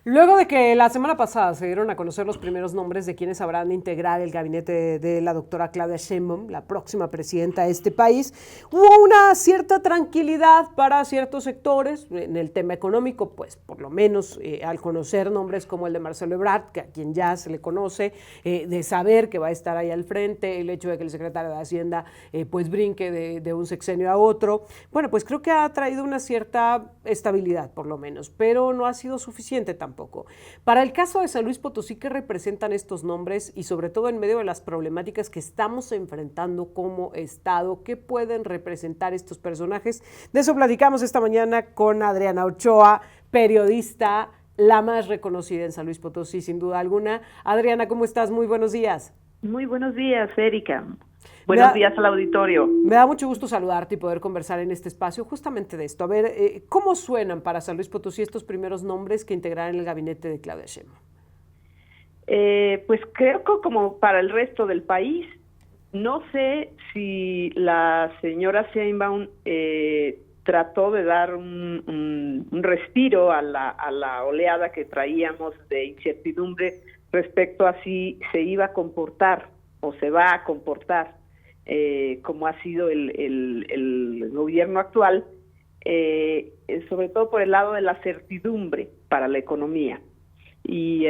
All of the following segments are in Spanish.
Luego de que la semana pasada se dieron a conocer los primeros nombres de quienes habrán de integrar el gabinete de la doctora Claudia Sheinbaum, la próxima presidenta de este país, hubo una cierta tranquilidad para ciertos sectores en el tema económico, pues por lo menos al conocer nombres como el de Marcelo Ebrard, que a quien ya se le conoce, de saber que va a estar ahí al frente, el hecho de que el secretario de Hacienda pues brinque de un sexenio a otro, bueno, pues creo que ha traído una cierta estabilidad por lo menos, pero no ha sido suficiente tampoco. Para el caso de San Luis Potosí, ¿qué representan estos nombres y sobre todo en medio de las problemáticas que estamos enfrentando como Estado? ¿Qué pueden representar estos personajes? De eso platicamos esta mañana con Adriana Ochoa, periodista, la más reconocida en San Luis Potosí, sin duda alguna. Adriana, ¿cómo estás? Muy buenos días. Muy buenos días, Erika. Buenos días al auditorio. Me da mucho gusto saludarte y poder conversar en este espacio justamente de esto. A ver, ¿cómo suenan para San Luis Potosí estos primeros nombres que integrarán el gabinete de Claudia Sheinbaum? Pues creo que como para el resto del país, no sé si la señora Sheinbaum trató de dar un respiro a la oleada que traíamos de incertidumbre respecto a si se iba a comportar o se va a comportar como ha sido el gobierno actual, sobre todo por el lado de la certidumbre para la economía y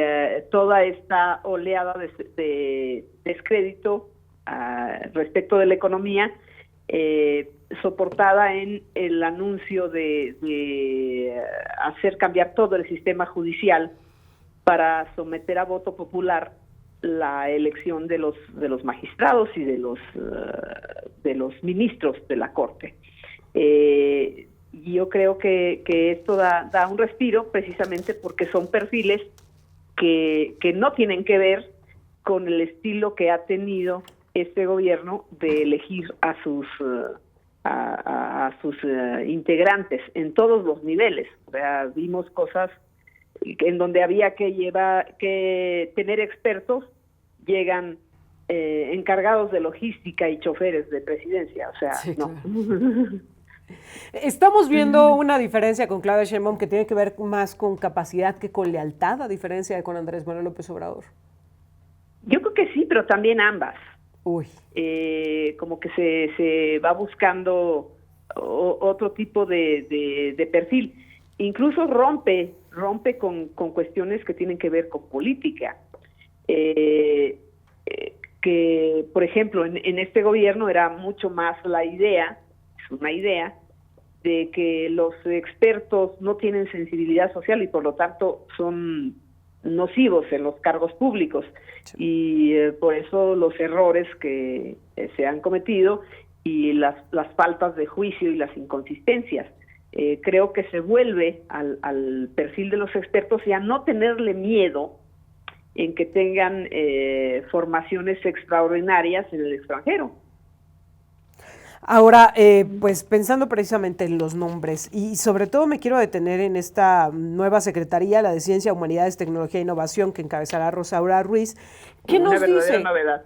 toda esta oleada de descrédito respecto de la economía, soportada en el anuncio de hacer cambiar todo el sistema judicial para someter a voto popular la elección de los magistrados y de los ministros de la Corte. Yo creo que esto da un respiro precisamente porque son perfiles que no tienen que ver con el estilo que ha tenido este gobierno de elegir a sus integrantes en todos los niveles. O sea, vimos cosas en donde había que tener expertos, llegan encargados de logística y choferes de presidencia, o sea, sí, no. Claro. Estamos viendo una diferencia con Claudia Sheinbaum que tiene que ver más con capacidad que con lealtad, a diferencia de con Andrés Manuel López Obrador. Yo creo que sí, pero también ambas. Uy. Como que se va buscando otro tipo de perfil. Incluso rompe con cuestiones que tienen que ver con política. Que, por ejemplo, en este gobierno era mucho más es una idea, de que los expertos no tienen sensibilidad social y por lo tanto son nocivos en los cargos públicos. Sí. Y por eso los errores que se han cometido y las faltas de juicio y las inconsistencias. Creo que se vuelve al perfil de los expertos y a no tenerle miedo en que tengan formaciones extraordinarias en el extranjero. Ahora, pues pensando precisamente en los nombres y sobre todo me quiero detener en esta nueva Secretaría, la de Ciencia, Humanidades, Tecnología e Innovación que encabezará Rosaura Ruiz. ¿Qué nos dice? Novedad.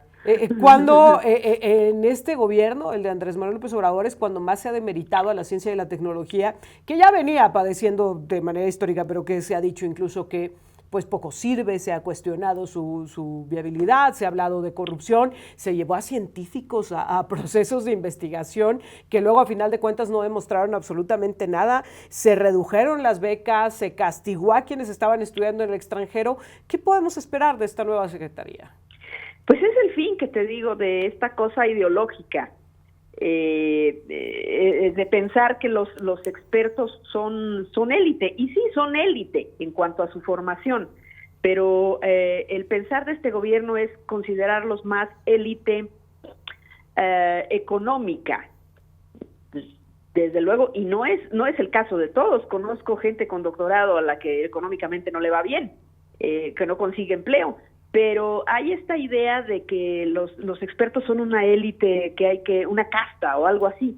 Cuando en este gobierno, el de Andrés Manuel López Obrador, es cuando más se ha demeritado a la ciencia y la tecnología, que ya venía padeciendo de manera histórica, pero que se ha dicho incluso que pues poco sirve, se ha cuestionado su viabilidad, se ha hablado de corrupción, se llevó a científicos a procesos de investigación que luego a final de cuentas no demostraron absolutamente nada, se redujeron las becas, se castigó a quienes estaban estudiando en el extranjero. ¿Qué podemos esperar de esta nueva secretaría? Pues es el fin que te digo de esta cosa ideológica, de pensar que los expertos son élite, y sí son élite en cuanto a su formación, pero el pensar de este gobierno es considerarlos más élite económica, desde luego, y no es el caso de todos. Conozco gente con doctorado a la que económicamente no le va bien, que no consigue empleo. Pero hay esta idea de que los expertos son una élite, una casta o algo así.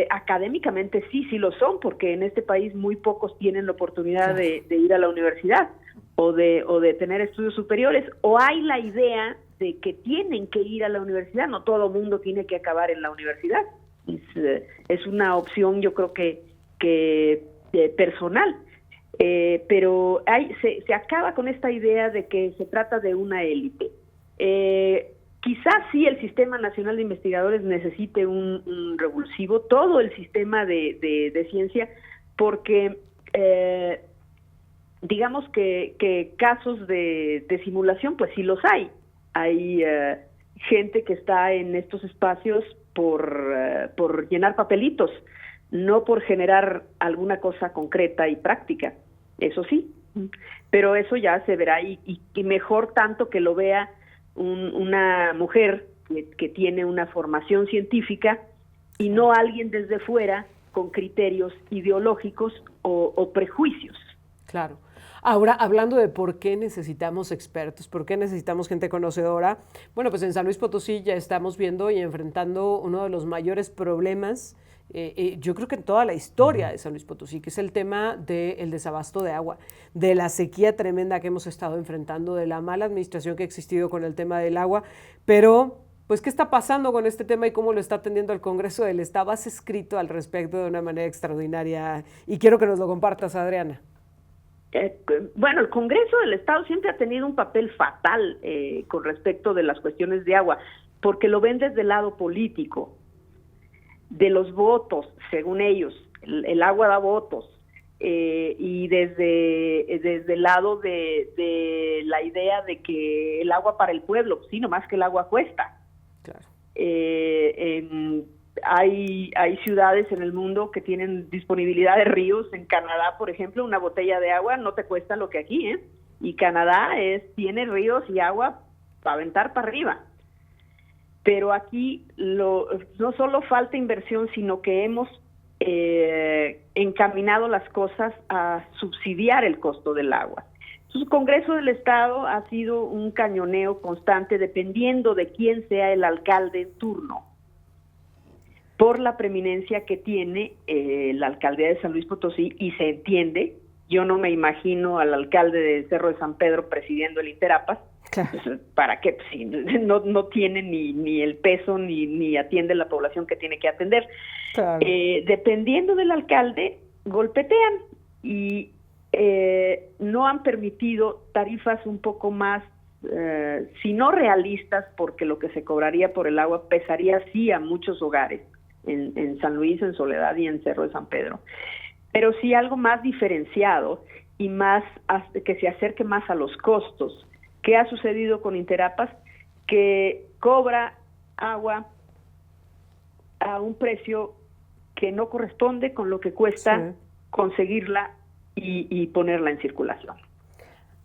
Académicamente sí lo son, porque en este país muy pocos tienen la oportunidad de ir a la universidad o de tener estudios superiores, o hay la idea de que tienen que ir a la universidad. No todo mundo tiene que acabar en la universidad. Es una opción, yo creo que personal. Pero se acaba con esta idea de que se trata de una élite. Quizás sí el Sistema Nacional de Investigadores necesite un revulsivo, todo el sistema de ciencia, porque digamos que casos de simulación, pues sí los hay. Hay gente que está en estos espacios por llenar papelitos, no por generar alguna cosa concreta y práctica. Eso sí, pero eso ya se verá y mejor tanto que lo vea una mujer que tiene una formación científica y no alguien desde fuera con criterios ideológicos o prejuicios. Claro. Ahora, hablando de por qué necesitamos expertos, por qué necesitamos gente conocedora, bueno, pues en San Luis Potosí ya estamos viendo y enfrentando uno de los mayores problemas, yo creo que en toda la historia de San Luis Potosí, que es el tema del desabasto de agua, de la sequía tremenda que hemos estado enfrentando, de la mala administración que ha existido con el tema del agua, pero pues ¿qué está pasando con este tema y cómo lo está atendiendo el Congreso del Estado? Has escrito al respecto de una manera extraordinaria y quiero que nos lo compartas, Adriana. Bueno, el Congreso del Estado siempre ha tenido un papel fatal con respecto de las cuestiones de agua, porque lo ven desde el lado político, de los votos, según ellos. El agua da votos, y desde el lado de la idea de que el agua para el pueblo, sí, nomás que el agua cuesta. Claro. Hay ciudades en el mundo que tienen disponibilidad de ríos. En Canadá, por ejemplo, una botella de agua no te cuesta lo que aquí, ¿eh? Y Canadá tiene ríos y agua para aventar para arriba. Pero aquí no solo falta inversión, sino que hemos encaminado las cosas a subsidiar el costo del agua. Entonces, el Congreso del Estado ha sido un cañoneo constante, dependiendo de quién sea el alcalde en turno, por la preeminencia que tiene la alcaldía de San Luis Potosí, y se entiende. Yo no me imagino al alcalde de Cerro de San Pedro presidiendo el Interapas. Claro. Pues, ¿para qué? Pues, sí, no tiene ni el peso ni atiende la población que tiene que atender. Claro. Dependiendo del alcalde, golpetean y no han permitido tarifas un poco más, si no realistas, porque lo que se cobraría por el agua pesaría sí a muchos hogares en San Luis, en Soledad y en Cerro de San Pedro, pero sí algo más diferenciado y más que se acerque más a los costos. ¿Qué ha sucedido con Interapas? Que cobra agua a un precio que no corresponde con lo que cuesta conseguirla y ponerla en circulación.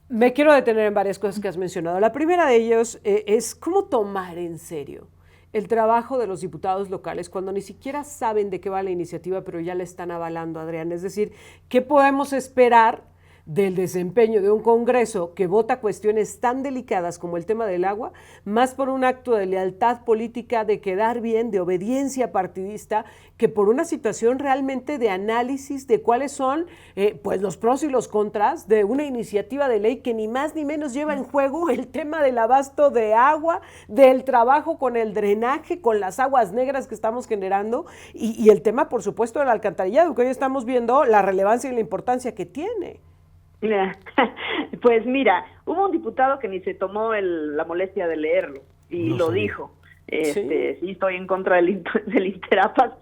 Me quiero detener en varias cosas que has mencionado. La primera de ellos es cómo tomar en serio el trabajo de los diputados locales cuando ni siquiera saben de qué va la iniciativa, pero ya la están avalando, Adrián. Es decir, ¿qué podemos esperar del desempeño de un Congreso que vota cuestiones tan delicadas como el tema del agua, más por un acto de lealtad política, de quedar bien, de obediencia partidista, que por una situación realmente de análisis de cuáles son pues los pros y los contras de una iniciativa de ley que ni más ni menos lleva en juego el tema del abasto de agua, del trabajo con el drenaje, con las aguas negras que estamos generando y el tema, por supuesto, del alcantarillado, que hoy estamos viendo la relevancia y la importancia que tiene. Pues mira, hubo un diputado que ni se tomó la molestia de leerlo y no lo sabía. Dijo. Sí, estoy en contra del Interapas,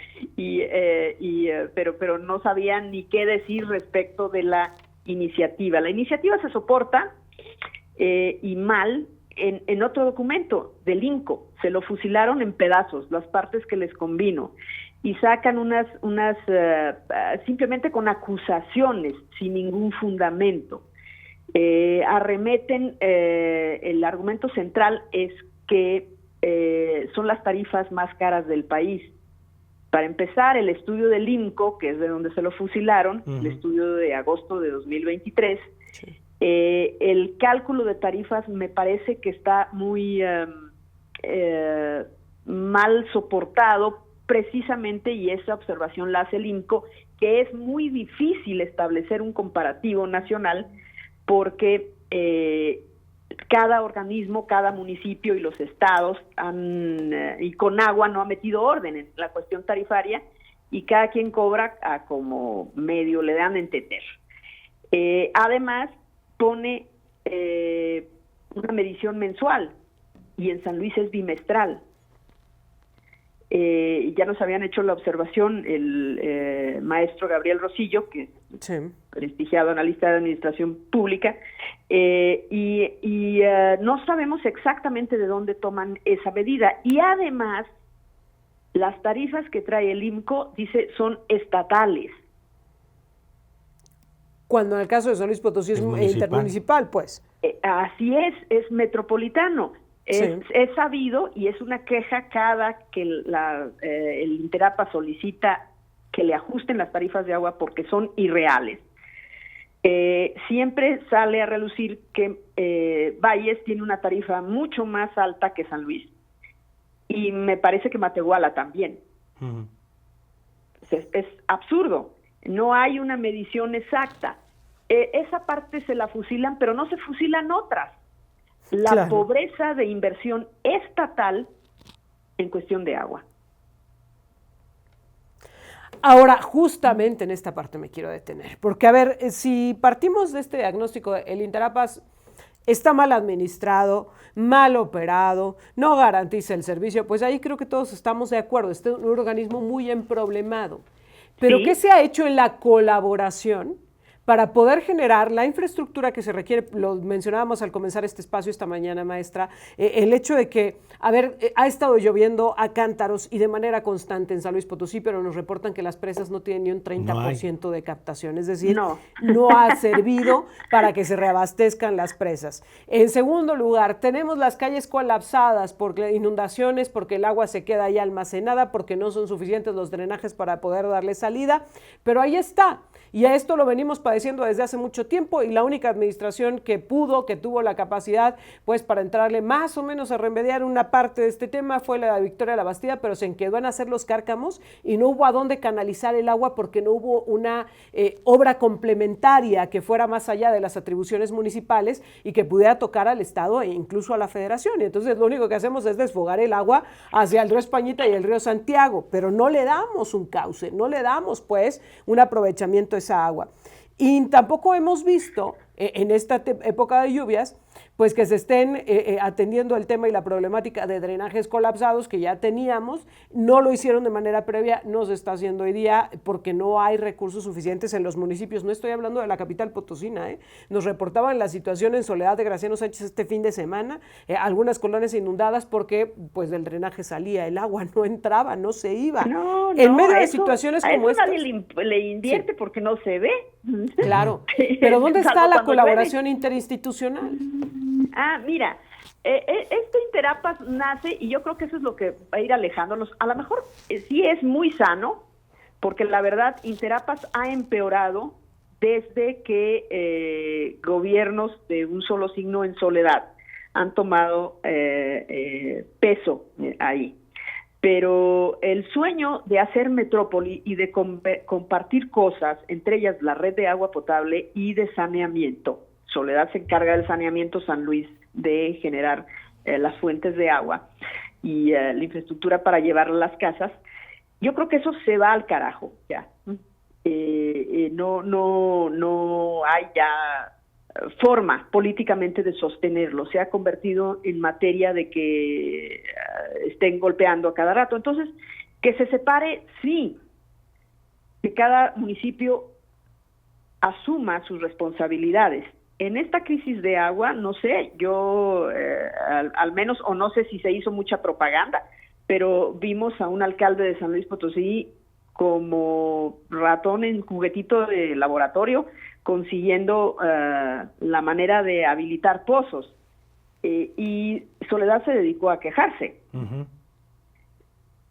pero no sabía ni qué decir respecto de la iniciativa. La iniciativa se soporta y mal en otro documento del INCO. Se lo fusilaron en pedazos, las partes que les convino, y sacan unas simplemente con acusaciones sin ningún fundamento. Arremeten, el argumento central es que son las tarifas más caras del país. Para empezar, el estudio del INCO, que es de donde se lo fusilaron, el estudio de agosto de 2023, el cálculo de tarifas me parece que está muy mal soportado, precisamente, y esa observación la hace el INCO, que es muy difícil establecer un comparativo nacional porque cada organismo, cada municipio y los estados y con agua no ha metido orden en la cuestión tarifaria y cada quien cobra a como medio le dan a entender. Además, pone una medición mensual y en San Luis es bimestral. Ya nos habían hecho la observación el maestro Gabriel Rosillo, que es prestigiado analista de administración pública, y no sabemos exactamente de dónde toman esa medida. Y además, las tarifas que trae el IMCO, dice, son estatales. Cuando en el caso de San Luis Potosí es intermunicipal, pues. Así es metropolitano. Es sabido y es una queja cada que el Interapa solicita que le ajusten las tarifas de agua porque son irreales. Siempre sale a relucir que Valles tiene una tarifa mucho más alta que San Luis y me parece que Matehuala también. Uh-huh. Es absurdo, no hay una medición exacta. Esa parte se la fusilan, pero no se fusilan otras. La pobreza de inversión estatal en cuestión de agua. Ahora, justamente en esta parte me quiero detener, porque a ver, si partimos de este diagnóstico, el Interapas está mal administrado, mal operado, no garantiza el servicio, pues ahí creo que todos estamos de acuerdo, este es un organismo muy emproblemado. Pero ¿sí? ¿Qué se ha hecho en la colaboración para poder generar la infraestructura que se requiere? Lo mencionábamos al comenzar este espacio esta mañana, maestra, el hecho de que, a ver, ha estado lloviendo a cántaros y de manera constante en San Luis Potosí, pero nos reportan que las presas no tienen ni un 30% de captación, es decir, no ha servido para que se reabastezcan las presas. En segundo lugar, tenemos las calles colapsadas por inundaciones, porque el agua se queda ahí almacenada, porque no son suficientes los drenajes para poder darle salida, pero ahí está. Y a esto lo venimos padeciendo desde hace mucho tiempo y la única administración que tuvo la capacidad, pues para entrarle más o menos a remediar una parte de este tema fue la de Victoria La Bastida, pero se quedó en hacer los cárcamos y no hubo a dónde canalizar el agua porque no hubo una obra complementaria que fuera más allá de las atribuciones municipales y que pudiera tocar al Estado e incluso a la Federación. Y entonces lo único que hacemos es desfogar el agua hacia el río Españita y el río Santiago, pero no le damos un cauce, no le damos pues un aprovechamiento de esa agua. Y tampoco hemos visto en esta época de lluvias, pues que se estén atendiendo el tema y la problemática de drenajes colapsados que ya teníamos, no lo hicieron de manera previa, no se está haciendo hoy día porque no hay recursos suficientes en los municipios, no estoy hablando de la capital potosina, nos reportaban la situación en Soledad de Graciano Sánchez este fin de semana, algunas colonias inundadas porque pues del drenaje salía el agua, no entraba, no se iba. En medio de situaciones como estas. Nadie le invierte porque no se ve. Claro, pero ¿dónde está la colaboración interinstitucional? Mira, este Interapas nace y yo creo que eso es lo que va a ir alejándonos. A lo mejor sí es muy sano, porque la verdad Interapas ha empeorado desde que gobiernos de un solo signo en Soledad han tomado peso ahí. Pero el sueño de hacer metrópoli y de compartir cosas, entre ellas la red de agua potable y de saneamiento. Soledad se encarga del saneamiento, San Luis de generar las fuentes de agua y la infraestructura para llevarla a las casas. Yo creo que eso se va al carajo ya. No hay ya forma políticamente de sostenerlo, se ha convertido en materia de que estén golpeando a cada rato. Entonces, que se separe, sí, que cada municipio asuma sus responsabilidades. En esta crisis de agua, no sé, yo al menos, o no sé si se hizo mucha propaganda, pero vimos a un alcalde de San Luis Potosí como ratón en juguetito de laboratorio, consiguiendo la manera de habilitar pozos. Y Soledad se dedicó a quejarse. Uh-huh.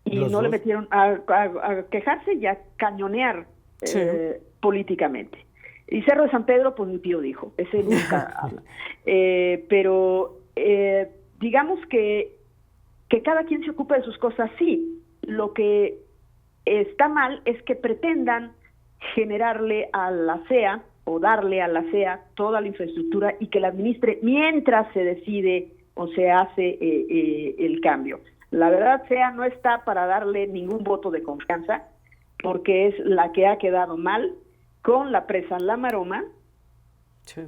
Y no le metieron a quejarse y a cañonear políticamente. Y Cerro de San Pedro, pues mi tío dijo, ese nunca habla. Pero digamos que cada quien se ocupa de sus cosas, sí. Lo que está mal es que pretendan generarle a la CEA o darle a la CEA toda la infraestructura y que la administre mientras se decide o se hace el cambio. La verdad, CEA no está para darle ningún voto de confianza porque es la que ha quedado mal con la presa La Maroma Sí.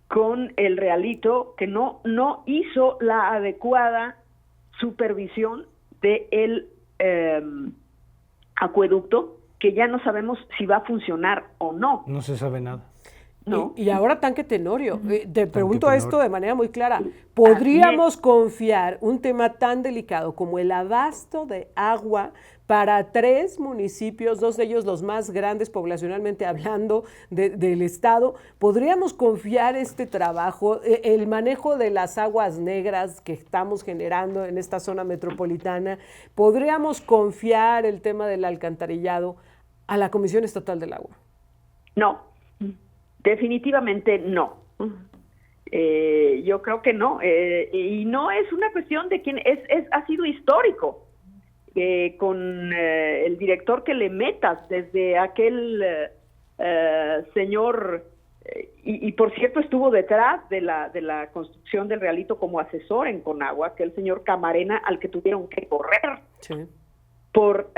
con el Realito, que no hizo la adecuada supervisión del acueducto, que ya no sabemos si va a funcionar o no. No se sabe nada. ¿No? Y ahora Tanque Tenorio, te pregunto Tenorio. esto de manera muy clara, ¿podríamos confiar un tema tan delicado como el abasto de agua para 3 municipios, 2 de ellos los más grandes poblacionalmente hablando del estado? ¿Podríamos confiar este trabajo, el manejo de las aguas negras que estamos generando en esta zona metropolitana? ¿Podríamos confiar el tema del alcantarillado a la Comisión Estatal del Agua? No. Definitivamente no. Yo creo que no. Y no es una cuestión de quién, ha sido histórico. Con el director que le metas desde aquel señor, y por cierto estuvo detrás de la construcción del Realito como asesor en Conagua, aquel señor Camarena al que tuvieron que correr por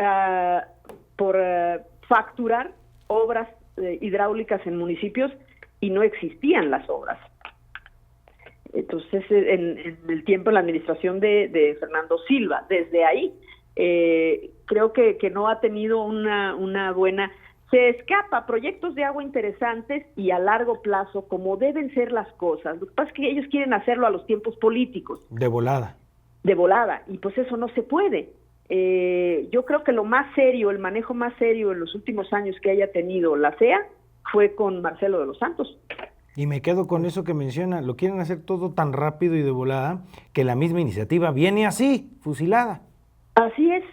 facturar obras hidráulicas en municipios y no existían las obras. Entonces, en el tiempo, en la administración de Fernando Silva, desde ahí, creo que no ha tenido una buena... Se escapa proyectos de agua interesantes y a largo plazo, como deben ser las cosas. Lo que pasa es que ellos quieren hacerlo a los tiempos políticos. De volada. De volada, y pues eso no se puede. Yo creo que lo más serio, el manejo más serio en los últimos años que haya tenido la CEA fue con Marcelo de los Santos. Y me quedo con eso que menciona, lo quieren hacer todo tan rápido y de volada que la misma iniciativa viene así, fusilada. Así es,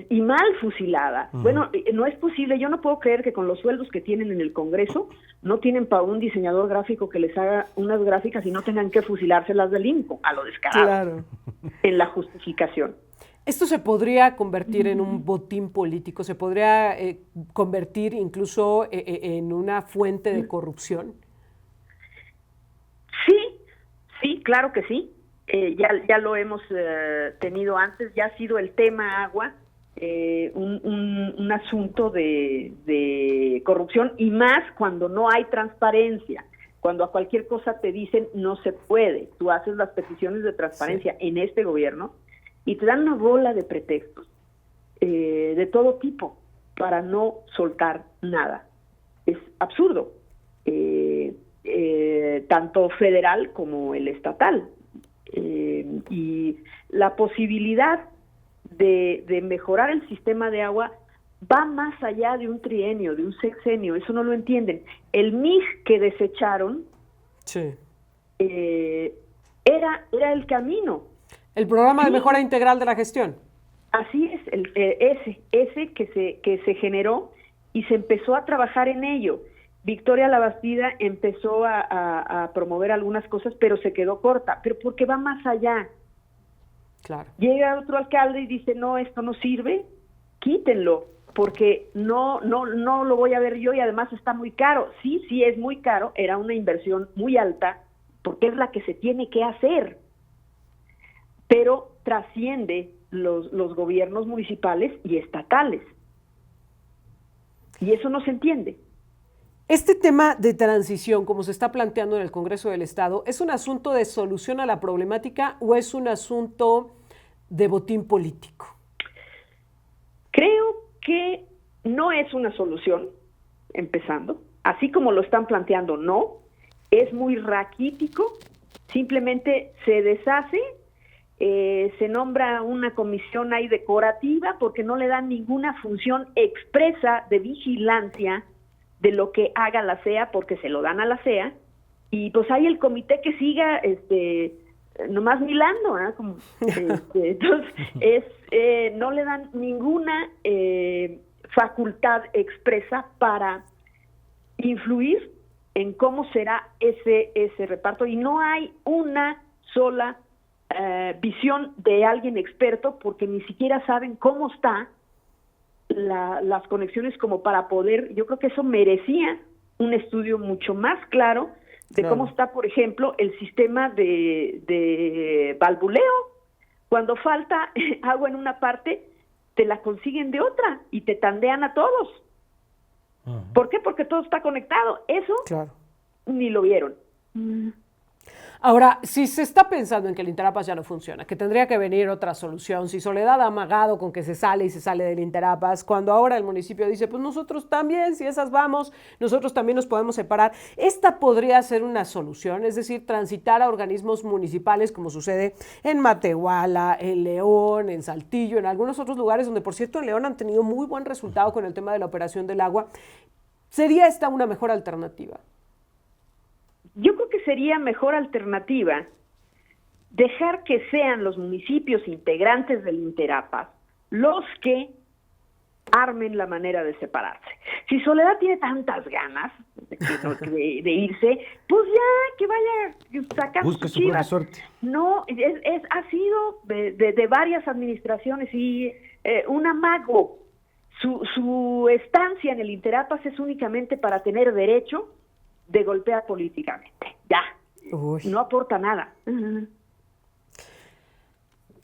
y mal fusilada. Bueno, no es posible, yo no puedo creer que con los sueldos que tienen en el Congreso no tienen para un diseñador gráfico que les haga unas gráficas y no tengan que fusilárselas del INCO, a lo descarado, claro, en la justificación. ¿Esto se podría convertir en un botín político? ¿Se podría convertir incluso en una fuente de corrupción? Sí, claro que sí. Ya lo hemos tenido antes, ya ha sido el tema agua un asunto de corrupción, y más cuando no hay transparencia, cuando a cualquier cosa te dicen no se puede. Tú haces las peticiones de transparencia en este gobierno y te dan una bola de pretextos de todo tipo para no soltar nada. Es absurdo, tanto federal como el estatal. Y la posibilidad de mejorar el sistema de agua va más allá de un trienio, de un sexenio. Eso no lo entienden. El MIG que desecharon era el camino. El programa de mejora integral de la gestión. Así es, ese que se generó y se empezó a trabajar en ello. Victoria Labastida empezó a promover algunas cosas, pero se quedó corta, pero porque va más allá. Claro. Llega otro alcalde y dice, no, esto no sirve, quítenlo, porque no lo voy a ver yo y además está muy caro. Sí, es muy caro, era una inversión muy alta, porque es la que se tiene que hacer, pero trasciende los gobiernos municipales y estatales. Y eso no se entiende. Este tema de transición, como se está planteando en el Congreso del Estado, ¿es un asunto de solución a la problemática o es un asunto de botín político? Creo que no es una solución, empezando. Así como lo están planteando, no. Es muy raquítico, simplemente se deshace, se nombra una comisión ahí decorativa porque no le dan ninguna función expresa de vigilancia de lo que haga la CEA, porque se lo dan a la CEA, y pues hay el comité que siga nomás milando, ¿eh? Entonces no le dan ninguna facultad expresa para influir en cómo será ese reparto, y no hay una sola visión de alguien experto, porque ni siquiera saben cómo está las conexiones como para poder. Yo creo que eso merecía un estudio mucho más claro de cómo está, por ejemplo, el sistema de valvuleo. Cuando falta agua en una parte, te la consiguen de otra y te tandean a todos. ¿Por qué? Porque todo está conectado. Eso ni lo vieron. Ahora, si se está pensando en que el Interapas ya no funciona, que tendría que venir otra solución, si Soledad ha amagado con que se sale y se sale del Interapas, cuando ahora el municipio dice, pues nosotros también, si esas vamos, nosotros también nos podemos separar, esta podría ser una solución, es decir, transitar a organismos municipales como sucede en Matehuala, en León, en Saltillo, en algunos otros lugares donde, por cierto, en León han tenido muy buen resultado con el tema de la operación del agua. ¿Sería esta una mejor alternativa? Yo creo que sería mejor alternativa dejar que sean los municipios integrantes del Interapas los que armen la manera de separarse. Si Soledad tiene tantas ganas de irse, pues ya que vaya sacando busca sus su propia chivas. suerte. No, ha sido de varias administraciones y un amago. Su estancia en el Interapas es únicamente para tener derecho de golpear políticamente. Ya. Uy. No aporta nada.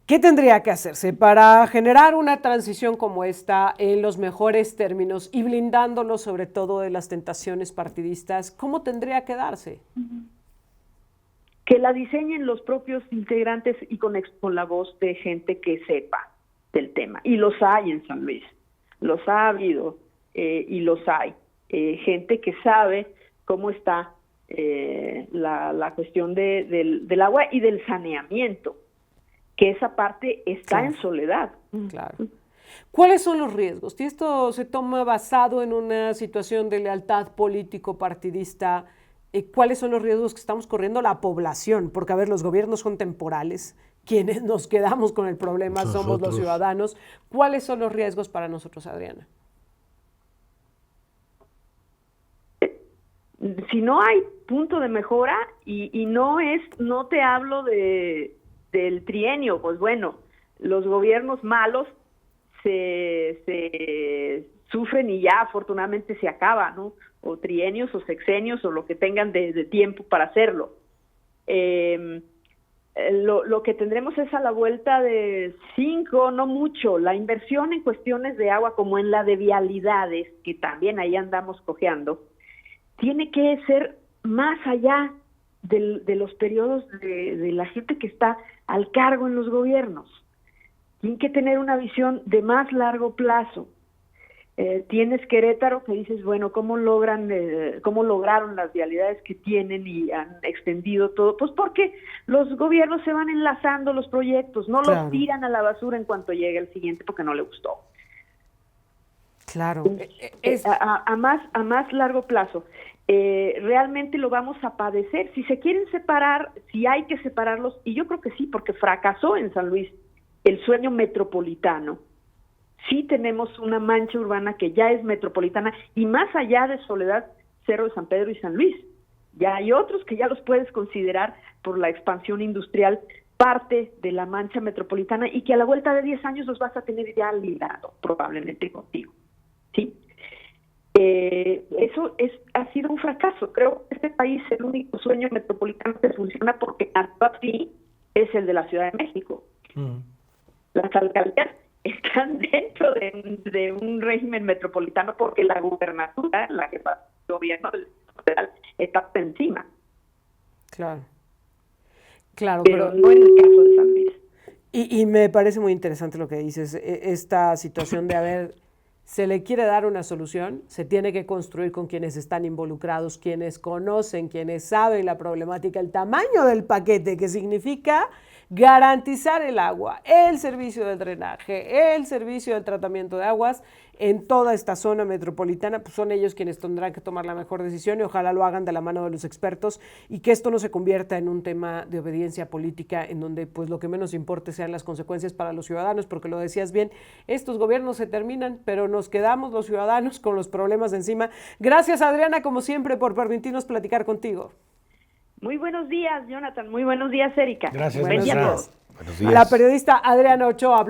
¿Qué tendría que hacerse para generar una transición como esta en los mejores términos y blindándolo sobre todo de las tentaciones partidistas? ¿Cómo tendría que darse? Que la diseñen los propios integrantes y con la voz de gente que sepa del tema. Y los hay en San Luis. Los ha habido y los hay. Gente que sabe cómo está la cuestión del agua y del saneamiento, que esa parte está en Soledad. Claro. ¿Cuáles son los riesgos? Si esto se toma basado en una situación de lealtad político-partidista, ¿cuáles son los riesgos que estamos corriendo la población? Porque, a ver, los gobiernos son temporales, quienes nos quedamos con el problema somos los ciudadanos. ¿Cuáles son los riesgos para nosotros, Adriana? Si no hay punto de mejora y no te hablo del trienio, pues bueno, los gobiernos malos se sufren y ya afortunadamente se acaba, ¿no? O trienios o sexenios o lo que tengan de tiempo para hacerlo. Lo que tendremos es a la vuelta de 5, no mucho, la inversión en cuestiones de agua como en la de vialidades, que también ahí andamos cojeando, tiene que ser más allá de los periodos de la gente que está al cargo en los gobiernos. Tienen que tener una visión de más largo plazo. Tienes Querétaro que dices, bueno, ¿cómo lograron las vialidades que tienen y han extendido todo? Pues porque los gobiernos se van enlazando los proyectos, no los tiran a la basura en cuanto llegue el siguiente porque no le gustó. Claro. A más largo plazo. Realmente lo vamos a padecer. Si se quieren separar, si hay que separarlos, y yo creo que sí, porque fracasó en San Luis el sueño metropolitano. Sí tenemos una mancha urbana que ya es metropolitana y más allá de Soledad, Cerro de San Pedro y San Luis. Ya hay otros que ya los puedes considerar por la expansión industrial parte de la mancha metropolitana y que a la vuelta de 10 años los vas a tener ya ligado probablemente contigo. ¿Sí? Eso ha sido un fracaso. Creo que este país, el único sueño metropolitano que funciona porque así es el de la Ciudad de México. Las alcaldías están dentro de un régimen metropolitano porque la gubernatura, la que pasa el gobierno federal, está por encima. Claro, pero no en el caso de San Luis. Y me parece muy interesante lo que dices, esta situación de se le quiere dar una solución, se tiene que construir con quienes están involucrados, quienes conocen, quienes saben la problemática, el tamaño del paquete, que significa garantizar el agua, el servicio del drenaje, el servicio del tratamiento de aguas en toda esta zona metropolitana. Pues son ellos quienes tendrán que tomar la mejor decisión y ojalá lo hagan de la mano de los expertos y que esto no se convierta en un tema de obediencia política en donde pues lo que menos importe sean las consecuencias para los ciudadanos, porque lo decías bien, estos gobiernos se terminan, pero nos quedamos los ciudadanos con los problemas encima. Gracias, Adriana, como siempre, por permitirnos platicar contigo. Muy buenos días, Jonathan. Muy buenos días, Erika. Gracias, buenos días. Buenos días. La periodista Adriana Ochoa